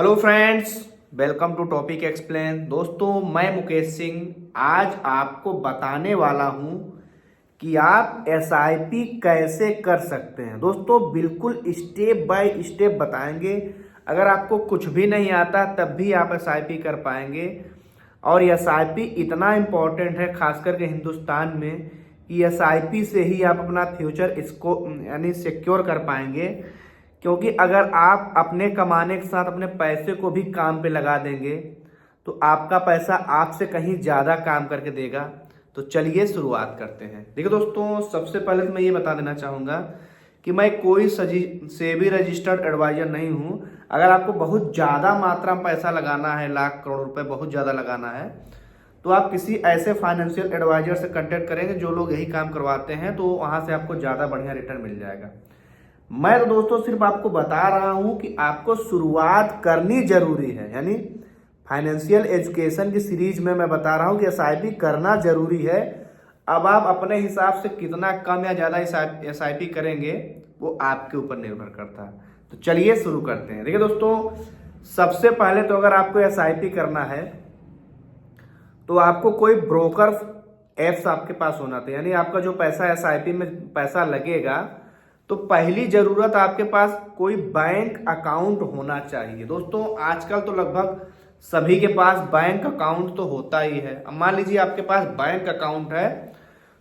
Hello friends, welcome to topic explain. दोस्तों, मैं मुकेश सिंह आज आपको बताने वाला हूं कि आप एसआईपी कैसे कर सकते हैं। दोस्तों, बिल्कुल स्टेप बाय स्टेप बताएंगे। अगर आपको कुछ भी नहीं आता तब भी आप एसआईपी कर पाएंगे। और एसआईपी इतना इम्पोर्टेंट है खास करके हिंदुस्तान में कि एसआईपी से ही आप अपना फ्यूचर इसको यानी सिक्योर कर पाएंगे। क्योंकि अगर आप अपने कमाने के साथ अपने पैसे को भी काम पे लगा देंगे तो आपका पैसा आपसे कहीं ज़्यादा काम करके देगा। तो चलिए शुरुआत करते हैं। देखिए दोस्तों, सबसे पहले तो मैं ये बता देना चाहूँगा कि मैं कोई सेबी रजिस्टर्ड एडवाइजर नहीं हूँ। अगर आपको बहुत ज़्यादा मात्रा में पैसा लगाना है, लाख करोड़ रुपए बहुत ज़्यादा लगाना है, तो आप किसी ऐसे फाइनेंशियल एडवाइजर से कांटेक्ट करेंगे जो लोग यही काम करवाते हैं, तो वहाँ से आपको ज़्यादा बढ़िया रिटर्न मिल जाएगा। मैं तो दोस्तों सिर्फ आपको बता रहा हूं कि आपको शुरुआत करनी जरूरी है। यानी फाइनेंशियल एजुकेशन की सीरीज में मैं बता रहा हूं कि एसआईपी करना जरूरी है। अब आप अपने हिसाब से कितना कम या ज़्यादा एसआईपी करेंगे वो आपके ऊपर निर्भर करता है। तो चलिए शुरू करते हैं। देखिए दोस्तों, सबसे पहले तो अगर आपको एसआईपी करना है तो आपको कोई ब्रोकर एप्स आपके पास होना चाहिए। यानी आपका जो पैसा एसआईपी में पैसा लगेगा तो पहली जरूरत आपके पास कोई बैंक अकाउंट होना चाहिए। दोस्तों, आजकल तो लगभग सभी के पास बैंक अकाउंट तो होता ही है। अब मान लीजिए आपके पास बैंक अकाउंट है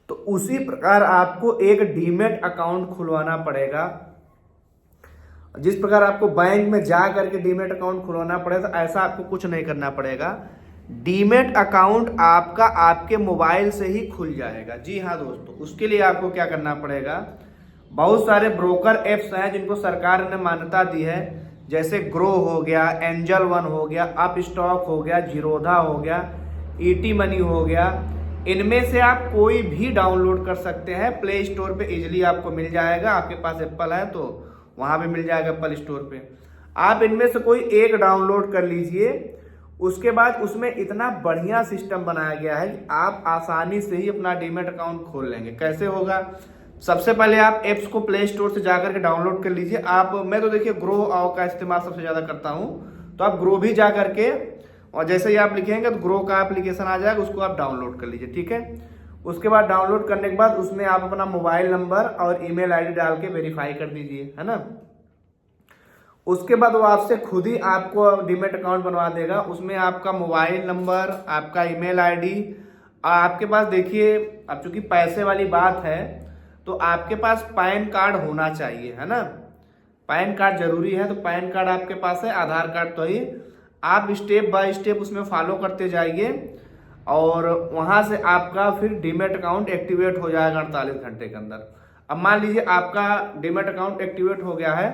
तो उसी प्रकार आपको एक डीमेट अकाउंट खुलवाना पड़ेगा। जिस प्रकार आपको बैंक में जा करके डीमेट अकाउंट खुलवाना पड़ेगा, ऐसा आपको कुछ नहीं करना पड़ेगा। डीमेट अकाउंट आपका आपके मोबाइल से ही खुल जाएगा। जी हाँ दोस्तों, उसके लिए आपको क्या करना पड़ेगा, बहुत सारे ब्रोकर एप्स हैं जिनको सरकार ने मान्यता दी है, जैसे ग्रो हो गया, एंजल वन हो गया, अप स्टॉक हो गया, जीरोधा हो गया, ईटी मनी हो गया। इनमें से आप कोई भी डाउनलोड कर सकते हैं। प्ले स्टोर पे इजीली आपको मिल जाएगा। आपके पास एप्पल है तो वहां पे मिल जाएगा एप्पल स्टोर पे। आप इनमें से कोई एक डाउनलोड कर लीजिए। उसके बाद उसमें इतना बढ़िया सिस्टम बनाया गया है कि आप आसानी से ही अपना डीमेट अकाउंट खोल लेंगे। कैसे होगा, सबसे पहले आप एप्स को प्ले स्टोर से जाकर के डाउनलोड कर लीजिए। मैं तो देखिए ग्रो आओ का इस्तेमाल सबसे ज़्यादा करता हूं, तो आप ग्रो भी जा करके और जैसे ही आप लिखेंगे तो ग्रो का एप्लीकेशन आ जाएगा, उसको आप डाउनलोड कर लीजिए। ठीक है, उसके बाद डाउनलोड करने के बाद उसमें आप अपना मोबाइल नंबर और ईमेल आईडी डाल के वेरीफाई कर दीजिए, है ना। उसके बाद वो आपसे खुद ही आपको डीमेट अकाउंट बनवा देगा। उसमें आपका मोबाइल नंबर, आपका ईमेल आईडी, आपके पास देखिए अब चूंकि पैसे वाली बात है तो आपके पास पैन कार्ड होना चाहिए, है ना। पैन कार्ड जरूरी है, तो पैन कार्ड आपके पास है, आधार कार्ड तो ही। आप स्टेप बाय स्टेप उसमें फॉलो करते जाइए और वहां से आपका फिर डीमेट अकाउंट एक्टिवेट हो जाएगा 48 घंटे के अंदर। अब मान लीजिए आपका डीमेट अकाउंट एक्टिवेट हो गया है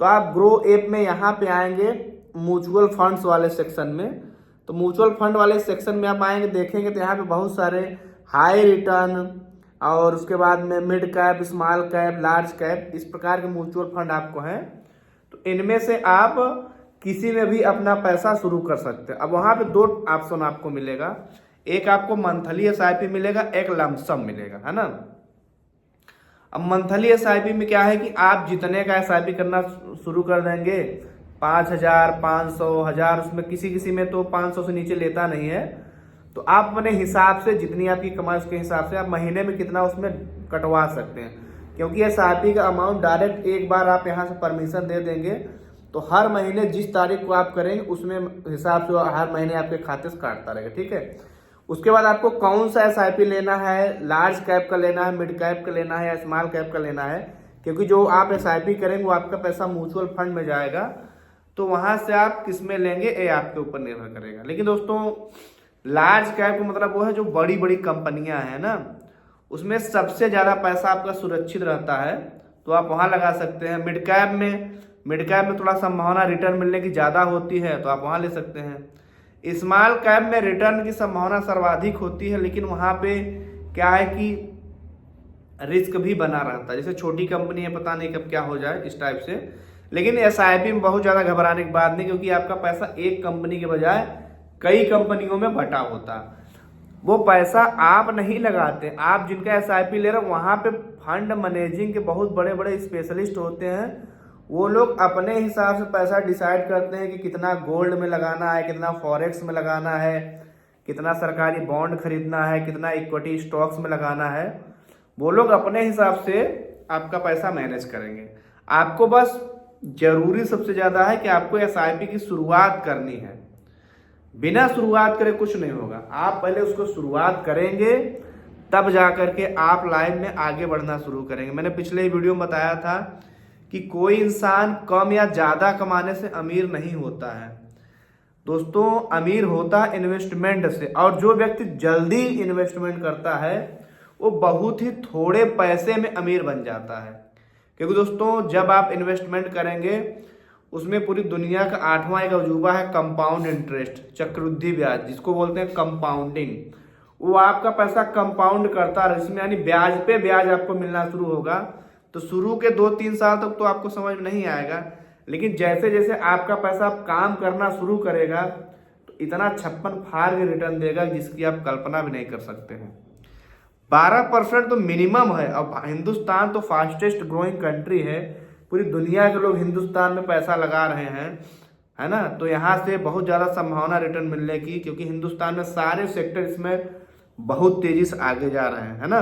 तो आप ग्रो ऐप में यहाँ पे आएंगे म्यूचुअल फंड्स वाले सेक्शन में। तो म्यूचुअल फंड वाले सेक्शन में आप आएंगे, देखेंगे तो यहाँ पे बहुत सारे हाई रिटर्न और उसके बाद में mid cap, small cap, large cap, इस प्रकार के म्यूचुअल फंड आपको हैं। तो इनमें से आप किसी में भी अपना पैसा शुरू कर सकते हैं। अब वहां पे दो ऑप्शन आपको मिलेगा, एक आपको मंथली एसआईपी मिलेगा, एक लमसम मिलेगा, है ना। अब मंथली एसआईपी में क्या है कि आप जितने का एसआईपी करना शुरू कर देंगे, 5,000, 500, 1,000, उसमें किसी किसी में तो 500 से नीचे लेता नहीं है। तो आप अपने हिसाब से जितनी आपकी कमाई उसके हिसाब से आप महीने में कितना उसमें कटवा सकते हैं। क्योंकि एसआईपी का अमाउंट डायरेक्ट एक बार आप यहाँ से परमिशन दे देंगे तो हर महीने जिस तारीख को आप करेंगे उसमें हिसाब से हर महीने आपके खाते से काटता रहेगा। ठीक है, उसके बाद आपको कौन सा एसआईपी लेना है, लार्ज कैप का लेना है, मिड कैप का लेना है या स्मॉल कैप का लेना है। क्योंकि जो आप एसआईपी करेंगे वो आपका पैसा म्यूचुअल फंड में जाएगा, तो वहां से आप किस में लेंगे ये आपके ऊपर निर्भर करेगा। लेकिन दोस्तों, लार्ज कैप का मतलब वो है जो बड़ी बड़ी कंपनियां हैं ना, उसमें सबसे ज्यादा पैसा आपका सुरक्षित रहता है, तो आप वहां लगा सकते हैं। मिड कैप में थोड़ा संभावना रिटर्न मिलने की ज्यादा होती है, तो आप वहां ले सकते हैं। स्मॉल कैप में रिटर्न की संभावना सर्वाधिक होती है, लेकिन वहां पे क्या है कि रिस्क भी बना रहता है। जैसे छोटी कंपनी है, पता नहीं कब क्या हो जाए, इस टाइप से। लेकिन एसआईपी में बहुत ज्यादा घबराने की बात नहीं, क्योंकि आपका पैसा एक कंपनी के बजाय कई कंपनियों में बटा होता। वो पैसा आप नहीं लगाते, आप जिनका एसआईपी ले रहे हो वहां पे फंड मैनेजिंग के बहुत बड़े बड़े स्पेशलिस्ट होते हैं, वो लोग अपने हिसाब से पैसा डिसाइड करते हैं कि कितना गोल्ड में लगाना है, कितना फॉरेक्स में लगाना है, कितना सरकारी बॉन्ड खरीदना है, कितना इक्विटी स्टॉक्स में लगाना है। वो लोग अपने हिसाब से आपका पैसा मैनेज करेंगे। आपको बस जरूरी सबसे ज़्यादा है कि आपको एसआईपी की शुरुआत करनी है। बिना शुरुआत करे कुछ नहीं होगा। आप पहले उसको शुरुआत करेंगे तब जा करके आप लाइफ में आगे बढ़ना शुरू करेंगे। मैंने पिछले वीडियो में बताया था कि कोई इंसान कम या ज़्यादा कमाने से अमीर नहीं होता है दोस्तों, अमीर होता है इन्वेस्टमेंट से। और जो व्यक्ति जल्दी इन्वेस्टमेंट करता है वो बहुत ही थोड़े पैसे में अमीर बन जाता है। क्योंकि दोस्तों जब आप इन्वेस्टमेंट करेंगे उसमें पूरी दुनिया का 8वां एक अजूबा है कंपाउंड इंटरेस्ट, चक्रवृद्धि ब्याज, जिसको बोलते हैं कंपाउंडिंग। वो आपका पैसा कंपाउंड करता है, इसमें यानी ब्याज पे ब्याज आपको मिलना शुरू होगा। तो शुरू के 2-3 साल तक तो आपको समझ में नहीं आएगा, लेकिन जैसे जैसे आपका पैसा काम करना शुरू करेगा तो इतना 56 फाड़ के रिटर्न देगा जिसकी आप कल्पना भी नहीं कर सकते हैं। 12% तो मिनिमम है। अब हिंदुस्तान तो फास्टेस्ट ग्रोइंग कंट्री है, पूरी दुनिया के लोग हिंदुस्तान में पैसा लगा रहे हैं, है ना। तो यहाँ से बहुत ज़्यादा संभावना रिटर्न मिलने की, क्योंकि हिंदुस्तान में सारे सेक्टर इसमें बहुत तेजी से आगे जा रहे हैं, है ना।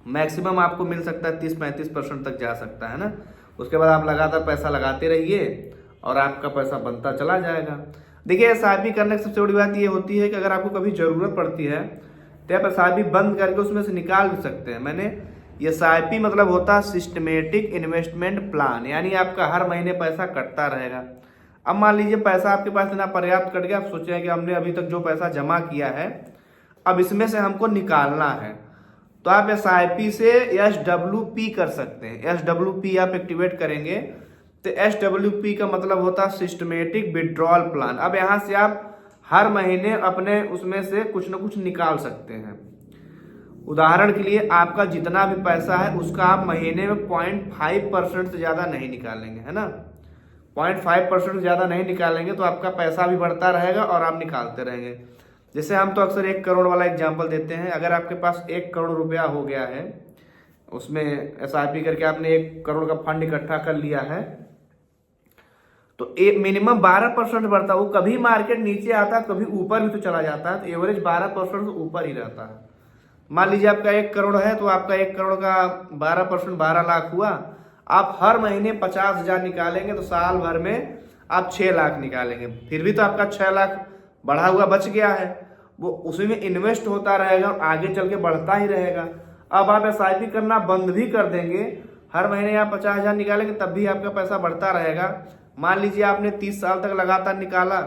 मैक्सिमम आपको मिल सकता है 30-35% तक जा सकता है ना। उसके बाद आप लगातार पैसा लगाते रहिए और आपका पैसा बनता चला जाएगा। देखिए एसआईपी करने की सबसे बड़ी बात ये होती है कि अगर आपको कभी ज़रूरत पड़ती है तो आप एसआईपी बंद करके उसमें से निकाल भी सकते हैं। मैंने एसआईपी मतलब होता है सिस्टमेटिक इन्वेस्टमेंट प्लान, यानी आपका हर महीने पैसा कटता रहेगा। अब मान लीजिए पैसा आपके पास इतना पर्याप्त कट गया, आप सोचें कि हमने अभी तक जो पैसा जमा किया है अब इसमें से हमको निकालना है, तो आप एसआईपी से SWP कर सकते हैं। SWP आप एक्टिवेट करेंगे तो SWP का मतलब होता है सिस्टमेटिक विड्रॉल प्लान। अब यहाँ से आप हर महीने अपने उसमें से कुछ ना कुछ निकाल सकते हैं। उदाहरण के लिए आपका जितना भी पैसा है उसका आप महीने में 0.5% से ज़्यादा नहीं निकालेंगे, है ना। 0.5% से ज़्यादा नहीं निकालेंगे तो आपका पैसा भी बढ़ता रहेगा और आप निकालते रहेंगे। जैसे हम तो अक्सर 1 करोड़ वाला एग्जाम्पल देते हैं। अगर आपके पास 1 करोड़ रुपया हो गया है, उसमें एसआईपी करके आपने 1 करोड़ का फंड इकट्ठा कर लिया है, तो एक मिनिमम 12% बढ़ता है। वो कभी मार्केट नीचे आता है, कभी ऊपर भी तो चला जाता है, तो एवरेज 12% से ऊपर ही रहता है। मान लीजिए आपका 1 करोड़ है तो आपका 1 करोड़ का 12% 12 लाख हुआ। आप हर महीने 50,000 निकालेंगे तो साल भर में आप 6 लाख निकालेंगे, फिर भी तो आपका 6 लाख बढ़ा हुआ बच गया है। वो उसी में इन्वेस्ट होता रहेगा और आगे चल के बढ़ता ही रहेगा। अब आप एसआईपी करना बंद भी कर देंगे, हर महीने आप 50,000 निकालेंगे तब भी आपका पैसा बढ़ता रहेगा। मान लीजिए आपने 30 साल तक लगातार निकाला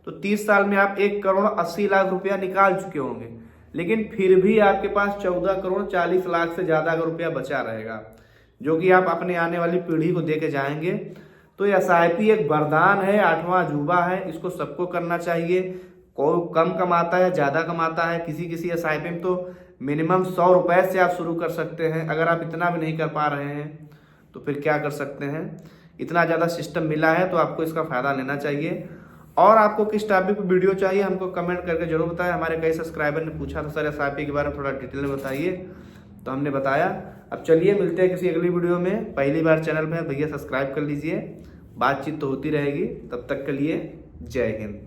तो 30 साल में आप 1 करोड़ 80 लाख रुपया निकाल चुके होंगे, लेकिन फिर भी आपके पास 14 करोड़ 40 लाख से ज़्यादा का रुपया बचा रहेगा, जो कि आप अपने आने वाली पीढ़ी को दे के जाएंगे। तो एसआईपी एक वरदान है, 8वां अजूबा है, इसको सबको करना चाहिए। कोई कम कमाता है, ज़्यादा कमाता है, किसी एसआईपी में तो मिनिमम 100 रुपये से आप शुरू कर सकते हैं। अगर आप इतना भी नहीं कर पा रहे हैं तो फिर क्या कर सकते हैं। इतना ज़्यादा सिस्टम मिला है तो आपको इसका फ़ायदा लेना चाहिए। और आपको किस टॉपिक पर वीडियो चाहिए हमको कमेंट करके जरूर बताएं। हमारे कई सब्सक्राइबर ने पूछा था सर एसआईपी के बारे में थोड़ा डिटेल में बताइए, तो हमने बताया। अब चलिए मिलते हैं किसी अगली वीडियो में। पहली बार चैनल में भैया सब्सक्राइब कर लीजिए, बातचीत तो होती रहेगी। तब तक के लिए जय हिंद।